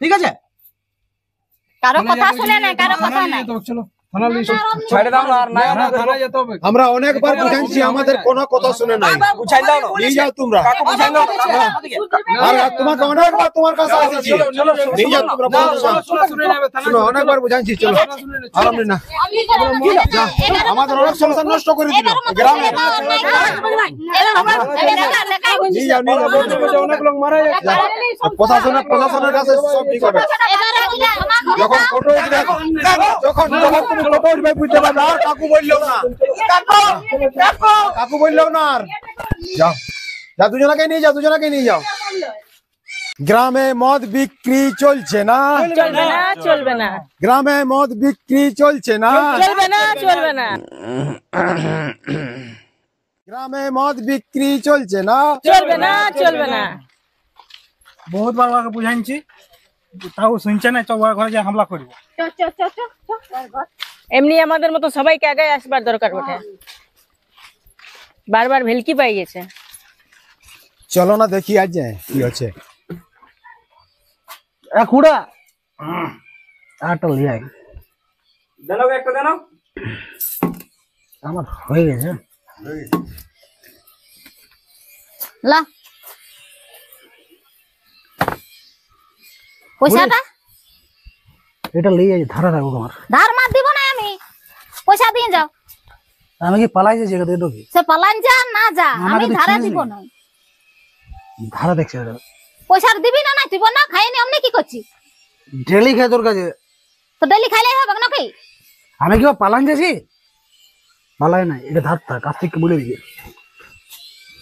ঠিক আছে? কারো কথা শুনে না, কারো কথা না। চলো আমরা অনেকবার বুঝাইছি, আমাদের কোনো কথা শুনে নাই। নিয়ে যাও তোমরা। আর তোমাকে অনেকবার তোমার কাছে আসছি, নিয়ে যাও তোমরা। শুনো, অনেকবার বুঝাইছি, চলো আরাম না। আমাদের অনেক সংসার নষ্ট করে দিল গ্রামে। নিয়ে যাও, নিয়ে যাও। অনেক লোক মারা যাচ্ছে। প্রশাসনের কাছে সব ঠিক হবে। যখন ফটো উঠবে, যখন তুমি ফটো উঠবে বুঝতে পারবে। আর কাকু বললেও না, কাকু বললেও না। আর যাও, যা দুজনাকে নিয়ে যাও, দুজনাকে নিয়ে যাও। গ্রামে মদ বিক্রি চলছে না, চলবে না, চলবে না। গ্রামে মদ বিক্রি চলছে না, চলবে না, চলবে না। গ্রামে মদ বিক্রি চলছে না, চলবে না, চলবে না। বহুত বার ওকে বুঝাইছি, তাও শুনছে না। চল ঘরে যে হামলা করব। এমনি আমাদের মতো সবাইকে আগে আসবার দরকার বটে। বারবার ভেলকি পাই গেছে। চলো না দেখি আজ কি হচ্ছে। খুড়া আটা লিয়াই জানো একটা জানো আমার হয়ে গেছে। লা পয়সাটা এটা লিয়ে ধারা রাখবো। তোমার ধার মার দিব না, আমি পয়সা দিয়ে যাও। আমি কি পালাই যাচ্ছি? এটা কি সে পালান যা না যা, আমি ধারা দিব না। ধারা দেখছি? পয়সা দিবি না, না দিব না। খাইনি অমনি কি করছি? ডেলি খাই তোর কাছে। তো ডেলি খাইলেই হবে নাকি? আমি কি পালান যাচ্ছি? পালাই নাই, এটা ধার থাক, কাছ থেকে বলে দিবি।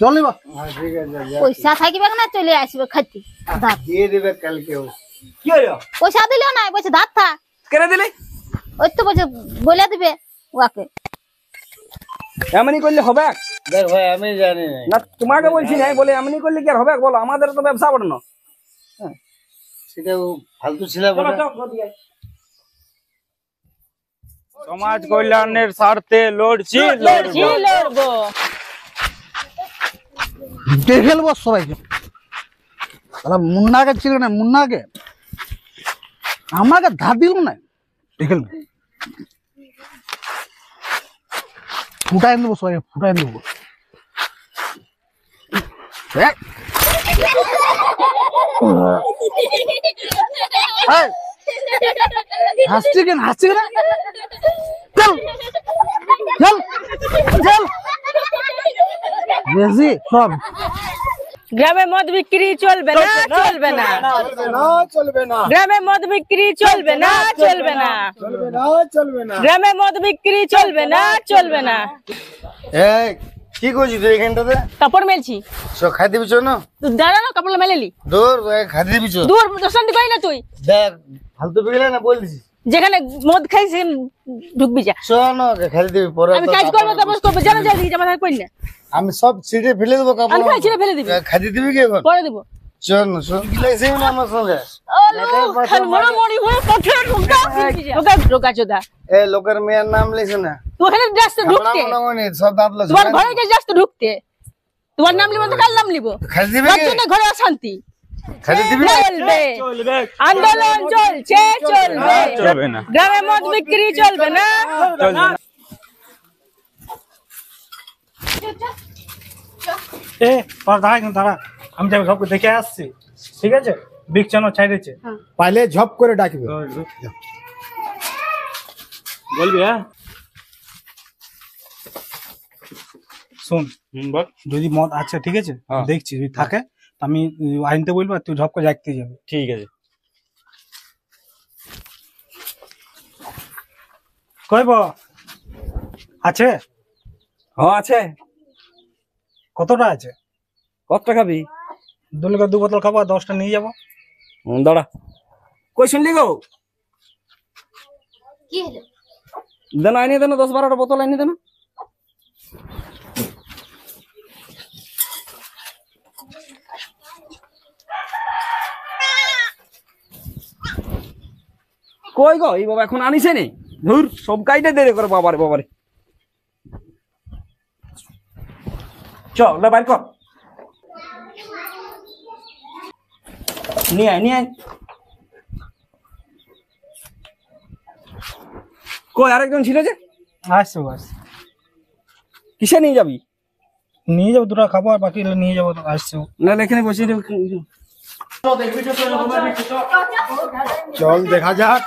চল নিবা। পয়সা থাকিবে না, চলে আসবে খাইতে। ধার দিয়ে দেবে কালকে। কি হলো? পয়সা দিলেও না, বলছে ধার থাক। কেন দিলি? ওই তো বলছে বলে দিবে ওকে। এমনি করলে হবে? দেখ ভাই, আমি জানি না, তোমাকে বলছি না, বলে এমনি করলে কি আর হবে? বলো, আমাদের তো ব্যবসা বড় না। সেটা ফালতু ছিল। সমাজ কল্যাণের স্বার্থে লড়ছি, লড়ছি, লড়বো। দেখে নেবো সবাইকে। মুন্নাকে ছিল না, মুন্নাকে আমাকে ধার দিল না, দেখে নেবো। ফুটাই দেবো সবাইকে, ফুটাই দেবো। হাসছি কেন, হাসছি কেন? চল চল চল বেশি সব। গ্রামে মদ বিক্রি চলবে না, চলবে না। চলবে না, গ্রামে মদ বিক্রি চলবে না, চলবে না। চলবে না, চলবে না। গ্রামে মদ বিক্রি চলবে না, চলবে না। এই কি করছিস তুই এখানটাতে? কাপড় মেলছি। সব খাই দিবি না? তুই দাঁড়া না, কাপড় মেলেলি। দূর খাই দিবি। দূর দশান্তি পাই না তুই। দেখ ফালতু বিগলে না বলছিস। যেখানে মদ খাই সে ঢুকবি যা। শোনো, খাই দিবি পরে। আমি কাজ করবো, তারপর করবো। জানা যায় দিকে জামা থাক কই না। আমি সব ছিটে ফেলে দেবো কাপড়। আমি খাই ছিঁড়ে ফেলে দিবি। খাই দিবি কি এখন? পরে দিব। চল না, শোন কি লাগছে না আমার সঙ্গে। এই লোকের মেয়ের নাম লিখে না। সব দাঁত লাগছে। তোমার ঘরে যে যাস তো ঢুকতে, তোমার নাম লিব তো কার নাম লিব? খাই দিবি তার কি? জন্য ঘরে অশান্তি। খাই দিবি? চলবে, আন্দোলন চলছে, চলবে। চলবে না। গ্রামে মদ বিক্রি চলবে না, চলবে না। এ দাঁড়া কিন্তু দাঁড়া, আমি যাবো সবকে দেখে আসছি। ঠিক আছে, বিকচানো ছাইড়েছে। পাইলে ঝপ করে ডাকবে। বলবি? হ্যাঁ শোন, বল। যদি মদ আছে ঠিক আছে, হ্যাঁ। দেখছি যদি থাকে তো আমি আইনতে বলবো, আর তুই ঝপ করে ডাকতে যাবে। ঠিক আছে। কইব আছে? হ্যাঁ আছে। কতটা আছে? কতটা খাবি? দুলকে 2 বোতল খাবো, আর 10টা নিয়ে যাবো। দাঁড়া, কই শুনলি গো? কি হলো? দেন আইনি দেন, 10-12টা বোতল আইনি দেন। কই গো এই বাবা এখন আনিছে নি? ধুর, সব কাইটা দেরি করে বাবারে বাবারে। চল লে বাইর কর, নিয়ে আয় নিয়ে আয়। কই আরেকজন ছিল যে? আসছো বাস কিসে নিয়ে যাবি? নিয়ে যাবো, দুটো খাবো আর বাকি নিয়ে যাবো। তো আসছো না এখানে বসে চল দেখা যাক,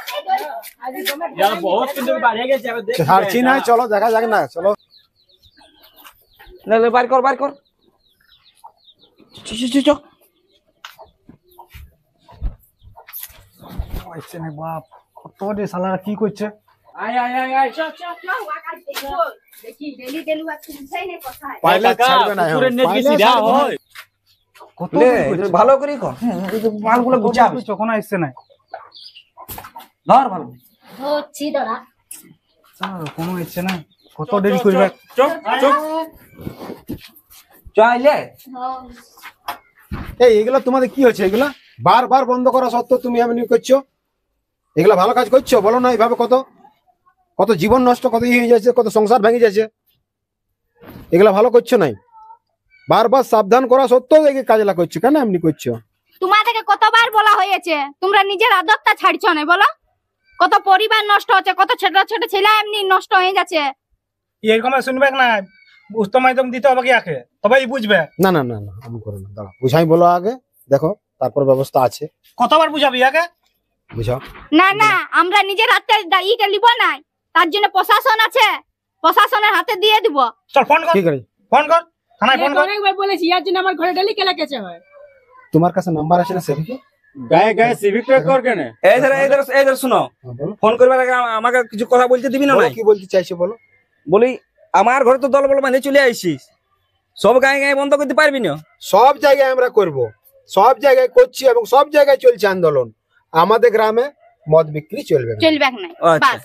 ছাড়ছি না, চলো দেখা যাক না, চলো। না বার কর বার কর। আসছে না বাপ, কত রে শালারা কি করছে। আয় আয় আয় আয় পাইলে ছাড়বে না, কত লে, এটা ভালো করে কর। মালগুলো গুছা যখন আসছে না ধর ভালো। কোনো আসছে না, কত দেরি করবে। চুপ চুপ চাইলে এই এগুলা তোমাদের কি হচ্ছে? এগুলা বারবার বন্ধ করা সত্ত্বেও তুমি এমনি করছো? এগুলা ভালো কাজ করছো? বলো না, এইভাবে কত কত জীবন নষ্ট, কত হয়ে যাচ্ছে, কত সংসার ভেঙে যাচ্ছে। এগুলা ভালো করছো নাই, বারবার সাবধান করা সত্ত্বেও এই কাজলা করছো, কেন এমনি করছো? তোমাদেরকে কতবার বলা হয়েছে তোমরা নিজের আদবটা ছাড়ছো না, বলো? কত পরিবার নষ্ট হচ্ছে, কত ছোট ছোট ছেলে এমনি নষ্ট হয়ে যাচ্ছে। এরকম শুনবে না, উত্তম একদম দিতে হবে কি আগে, তবেই বুঝবে। না না না না, আমি করো না, দাঁড়া বুঝাই, বলো আগে, দেখো তারপর ব্যবস্থা আছে, কতবার বুঝাবি আগে? বুঝাও। না না, আমরা নিজের হাতে ইটা নিব না, তার জন্য প্রশাসন আছে, প্রশাসনের হাতে দিয়ে দিব। চল ফোন কর, ঠিক আছে, ফোন কর, থানায় ফোন কর। অনেকবার বলেছি ইয়ার জন্য আমার ঘরে ডেলি কেলা কেচে হয়। তোমার কাছে নাম্বার আছে না সেদিকে? গায়ে গায়ে সিভিক ট্রেক কর কেন? এই ধর শুনো, ফোন করবার আগে আমাকে কিছু কথা বলতে দিবি না? বলো, নাই কি বলতে চাইছো বলো। বলি আমার ঘরে তো দল বল বাঁধে চলে আইসিস, সব গায়ে গায়ে বন্ধ করতে পারবি না। সব জায়গায় আমরা করব, সব জায়গায় করছি এবং সব জায়গায় চলছে আন্দোলন। আমাদের গ্রামে মদ বিক্রি চলবে না, চলবে না, আচ্ছা বাস।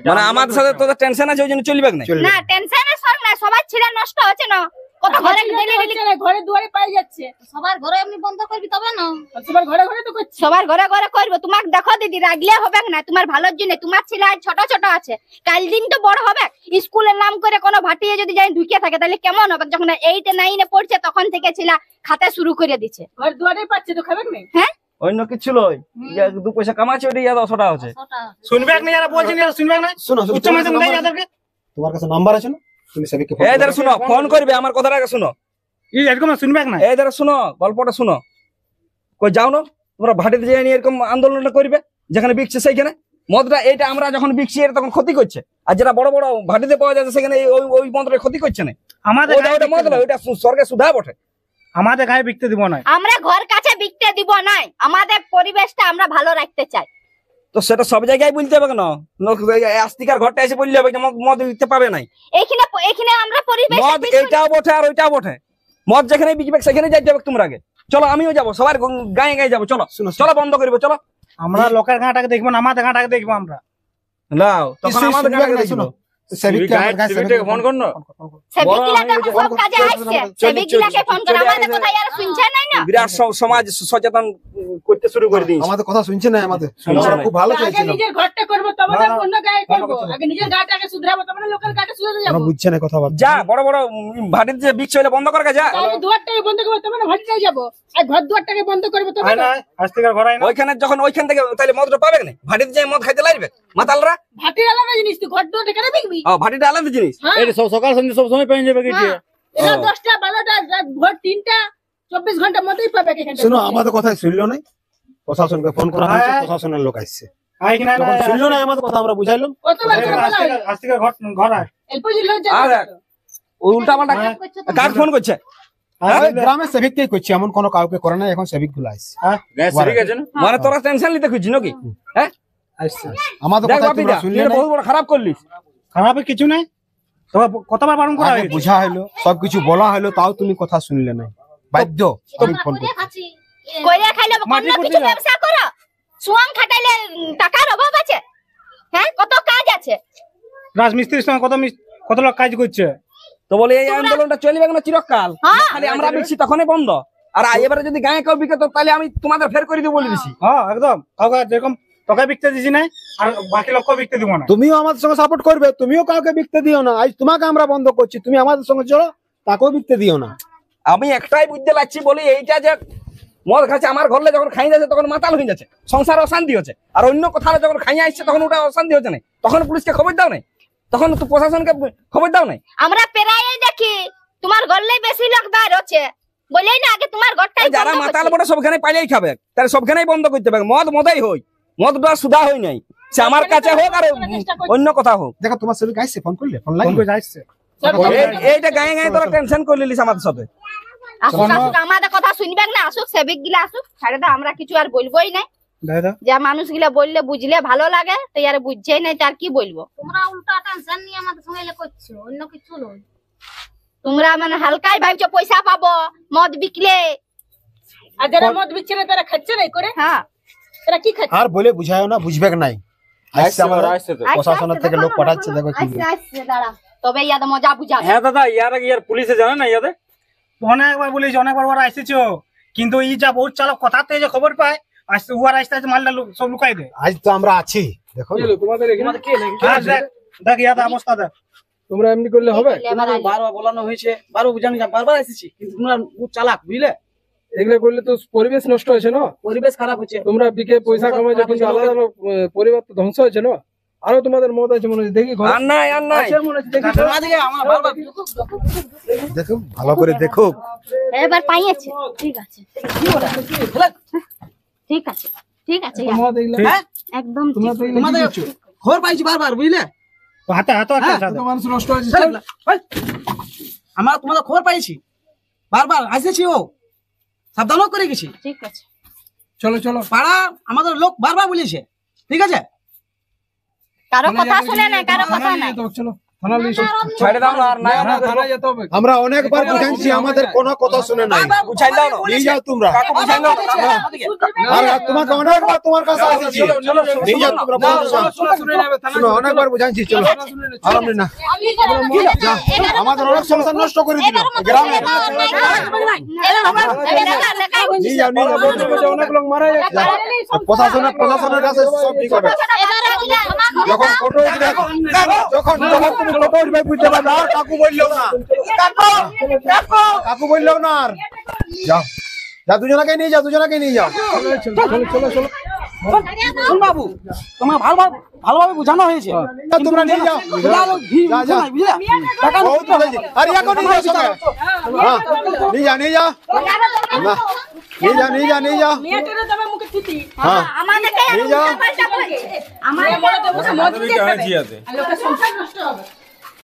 মানে আমাদের সাথে তোদের টেনশন আছে, ওই জন্য চলবে না। চলবে না না। টেনশনের সব না, সবার ছেলে নষ্ট হচ্ছে না, কত ঘরে ডেলি ডেলি ঘরে দুয়ারে পাই যাচ্ছে, সবার ঘরে এমনি বন্ধ করবি তবে না, সবার ঘরে ঘরে তো করছে। সবার ঘরে ঘরে করবো। তোমাকে দেখো দিদি, রাগলে হবে না, তোমার ভালোর জন্য। তোমার ছেলে আজ ছোট ছোট আছে, কাল দিন তো বড় হবে। স্কুলের নাম করে কোনো ভাটিয়ে যদি যাই ঢুকে থাকে তাহলে কেমন হবে? যখন 8 9 পড়ছে তখন থেকে ছেলে খাতে শুরু করে দিচ্ছে। ঘর দুয়ারে পাচ্ছে তো খাবেন না। হ্যাঁ, অন্য কিছু লই, যে 2 পয়সা কামাচ্ছে ওটা ইয়াদ 100 টাকা আছে। শুনবে না, যারা বলছেন যারা শুনবে না। শোনো, উচ্চ মাধ্যমিক দেয় যাদেরকে। তোমার কাছে নাম্বার আছে না? তুমি সেদিকে এই ধর শুনো, ফোন করবে, আমার কথাটা আগে শুনো। এই এরকম শুনবে না। এই ধর শুনো, গল্পটা শুনো। কই যাও না তোমরা ভাটিতে যাই নিয়ে এরকম আন্দোলনটা করবে, যেখানে বিকছে সেইখানে মদটা, এইটা আমরা যখন বিকছি এটা তখন ক্ষতি করছে, আর যেটা বড় বড় ভাটিতে পাওয়া যাচ্ছে সেখানে ওই মদটা ক্ষতি করছে না। আমাদের ওটা ওটা মদ নয়, ওটা স্বর্গে সুধা বটে। আমাদের গায়ে বিকতে দিব না। আমরা ঘর কাছে বিকতে দিব নাই, আমাদের পরিবেশটা আমরা ভালো রাখতে চাই। তো সেটা সব জায়গায় বলতে হবে কেন? আস্তিকার ঘরটা এসে বললে হবে যে মদ দিতে পাবে নাই। এইখানে এইখানে আমরা পরিবেশ মদ এইটাও বটে আর ওইটাও বটে, মদ যেখানে বিকবে সেখানে যাইতে হবে তোমরা আগে। চলো আমিও যাবো, সবার গায়ে গায়ে যাবো, চলো চলো বন্ধ করবো, চলো। আমরা লোকের ঘাটাকে দেখবো না, আমাদের ঘাটাকে দেখবো আমরা। লাও তখন আমাদের গায়ে দেখো। সেদিকে আমার কাছে সিভিক ফোন কর না। সেবিকিলাকে সব কাজে আসছে, সেবিকিলাকে ফোন করে আমাদের কথা আর শুনছে নাই না। বিরাট সমাজ সচেতন করতে শুরু করে দিয়েছে। আমাদের কথা শুনছে না, আমাদের শুনছে আমরা না। খুব ভালো আগে চাইছিলাম, নিজের ঘরটা করবো তবে না অন্য গায়ে করবো। আগে নিজের গাটাকে শুধরাবো তবে না লোকের গাটা শুধরে আমরা যাবো। বুঝছে না কথা বলতে। যা বড় বড় ভাটিতে যে বিক্স হইলে বন্ধ করা যা। আগে দুয়ারটাকে বন্ধ করবো তবে না ভাটিতে যাবো, আর ঘর দুয়ারটাকে বন্ধ করবো তবে হয় না। না, আজ থেকে ঘর হয় না। ওইখানে যখন ওইখান থেকে তাহলে মদটা পাবে না, ভাটিতে যাই মদ খাইতে লাগবে মাতালরা। ভাটির আলাদা জিনিস, তুই ঘর দুয়ারটা কেন বিকবি? ভাটিটা আলাদা জিনিস। হ্যাঁ, এই সব সকাল সন্ধ্যে সব সময় পেয়ে যাবে কিছু। হ্যাঁ। এরা 10টা 12টা রাত ভোর 3টা 24 ঘন্টার মধ্যেই পাবে এখানে। শোনো, আমাদের কথা শুনলো না, প্রশাসনকে ফোন করা হয়েছে, হ্যাঁ। প্রশাসনের লোক আসছে, হয় কি না? যখন শুনলো না আমাদের কথা আমরা বুঝাইলাম। কতবার করে বলা হলো? আজ থেকে ঘর হয়। এলপিজি লজ্জা আর করে তো। ওই উল্টা পাল্টা কাক ফোন করছে। ওই গ্রামের সেভিককেই করছি, এমন কোনো কাউকে করে না, এখন সেভিক গুলো আসছে। গায়ে সিভিক আছে না? মানে তোরা টেনশন নিতে খুঁজছি নাকি? হ্যাঁ আসছে। আমাদের দেখ কথা বাপি তোমরা যা, শুনলে তুই না, বহুত বড় খারাপ করলিস। খারাপের কিছু নাই, তবে কতবার বারণ করা আগে হয়েছে। বুঝা হলো, সবকিছু বলা হলো, তাও তুমি কথা শুনলে না, বাধ্য আমি ফোন করছি। কইরা খাইলে মাটি অন্য করতে কিছু যাও। ব্যবসা করো, সুয়াং খাটাইলে টাকার অভাব আছে? হ্যাঁ, কত কাজ আছে। রাজমিস্ত্রির সঙ্গে কত লোক কাজ করছে। তো বলে এই আন্দোলনটা চলবে না চিরকাল, হ্যাঁ। খালি আমরা বিকছি তখনই বন্ধ। আর এবারে যদি গায়ে কেউ বিকে তো তাহলে আমি তোমাদের ফের করে দিব বলে দিছি। হ্যাঁ একদম, কাউকে যেরকম তোকে বিকতে দিছি না, আর বাকি লোককে বিকতে দিব না। তুমিও আমাদের সঙ্গে সাপোর্ট করবে, তুমিও কাউকে বিকতে দিও না। আজ তোমাকে আমরা বন্ধ করছি, তুমি আমাদের সঙ্গে চলো, তাকেও বিকতে দিও না। আমি একটাই বুঝতে লাগছি, বলি এইটা যে মদ খাচ্ছে আমার ঘরে যখন খাই যাচ্ছে তখন মাতাল হয়ে যাচ্ছে, সংসার অশান্তি হচ্ছে। আর অন্য কোথাও যখন খাইয়া আসছে তখন ওটা অশান্তি হচ্ছে না, তখন পুলিশকে খবর দাও নাই, তখন তো প্রশাসনকে খবর দাও নাই। আমরা প্রায় দেখি তোমার ঘরলে বেশি লোক বার হচ্ছে, বলেই না আগে তোমার ঘরটাই যারা মাতাল বড় সবখানে পাইলেই খাবে, তাহলে সবখানেই বন্ধ করতে হবে। মদ মদাই হই, মদটা সুধা হই নাই, সে আমার কাছে হোক আর অন্য কথা হোক। দেখো তোমার সেবিক আইছে, ফোন করলে ফোন ফোন করে যাচ্ছে এইটা গায়ে গায়ে তোরা টেনশন করে লিস আমাদের সাথে। আসুক আসুক, আমাদের কথা শুনবেন না, আসুক সেবিক গিলা আসুক, ছাড়ে দাও, আমরা কিছু আর বলবোই নাই। দাদা যা মানুষ গিলা বললে বুঝলে ভালো লাগে, তো আর বুঝছেই নাই, তার কি বলবো। তোমরা উল্টা টেনশন নিয়ে আমাদের সঙ্গে এলে করছো, অন্য কিছু নয়। তোমরা মানে হালকাই ভাবছো পয়সা পাবো মদ বিকলে। আর যারা মদ বিচ্ছে না তারা খাচ্ছে না করে, হ্যাঁ তারা কি খাচ্ছে? আর বলে বুঝায়ও না, বুঝবে নাই। আসছে আমাদের প্রশাসনের থেকে লোক পাঠাচ্ছে, দেখো কি আচ্ছা আচ্ছা দাঁড়া, তবে ইয়াদ মজা বুঝাবে। হ্যাঁ দাদা, ইয়ার পুলিশে জানে না ইয়াদের অনেকবার বলেছি, অনেকবার ওরা এসেছো, কিন্তু এই যা বহুত চালক কথাতে যে খবর পায় আসতে উয়ার আসতে আসতে মালটা সব লুকাই দেয়। আজ তো আমরা আছি, দেখো না। হ্যাঁ, দেখ ইয়াদ অবস্থা দেখ। তোমরা এমনি করলে হবে? তোমাদের বারবার বলানো হয়েছে, বারবার বুঝানো, বারবার এসেছি, কিন্তু তোমরা খুব চালাক, বুঝলে? এগুলো করলে তো পরিবেশ নষ্ট হয়েছে না, পরিবেশ খারাপ হচ্ছে। তোমরা বিকে পয়সা কামাইছো, কিন্তু আলাদা আলাদা পরিবার তো ধ্বংস হয়েছে না। আরো তোমাদের মত আছে মনে হচ্ছে, দেখি ঘরে আর নাই আর নাই আছে মনে হচ্ছে, দেখি আমার বারবার দেখো ভালো করে দেখো। এবার পাইয়েছে, ঠিক আছে ঠিক আছে ঠিক আছে ইয়াদ, মত এগুলো একদম ঠিক। তোমরা তো এগুলো কি করছো? খবর পাইছি বারবার, বুঝলে? হাতে হাতে তো মানুষ নষ্ট হয়েছে। আমরা তোমাদের খবর পাইছি, বারবার আসেছি, ও সাবধানও করে গেছি। ঠিক আছে চলো চলো, পাড়া আমাদের লোক বারবার বলেছে, ঠিক আছে? কারো কথা শুনে না, কারো কথা নাই। চলো থানা লিস্ট ছেড়ে দাও না, আর নাই থানায় যেতে হবে। আমরা অনেকবার বুঝাইছি, আমাদের কোনো কথা শুনে নাই। বুঝাই দাও না, নিয়ে যাও তোমরা। কাকু বুঝাই দাও না। আর তোমাকে অনেকবার তোমার কাছে আসেছি, নিয়ে যাও তোমরা। শুনো, অনেকবার বুঝাইছি, চলো আরাম না। যা, আমাদের অনেক সংসার নষ্ট করে দিল গ্রামে। নিয়ে যাও, নিয়ে যাও। অনেক লোক মারা যাচ্ছে। প্রশাসনের কাছে সব ঠিক হবে। যখন ফটো উঠবে, যখন তুমি ফটো উঠবে বুঝতে পারবে। আর কাকু বললেও না, কাকু বললেও না। আর যাও, যা, দুজনাকে নিয়ে যাও, দুজনাকে নিয়ে যাও। চলো চলো শোন বাবু, তোমার ভালোভাবে বোঝানো হয়েছে, যা, তোমরা নিয়ে যাও। যা, যা। বহুত বুঝাইছি। আর ইয়াকে নিয়ে যাও সঙ্গে। হ্যাঁ, নিয়ে যা, নিয়ে যা। না, নিয়ে যা, নিয়ে যা, নিয়ে যা। মেয়েটারে দেবে মুখে থুতি, হ্যাঁ, আমাদেরকে নিয়ে যাও। উল্টাপাল্টা বলছে। আমার মদ বিচ্ছে আর লোকের সংসার নষ্ট হবে।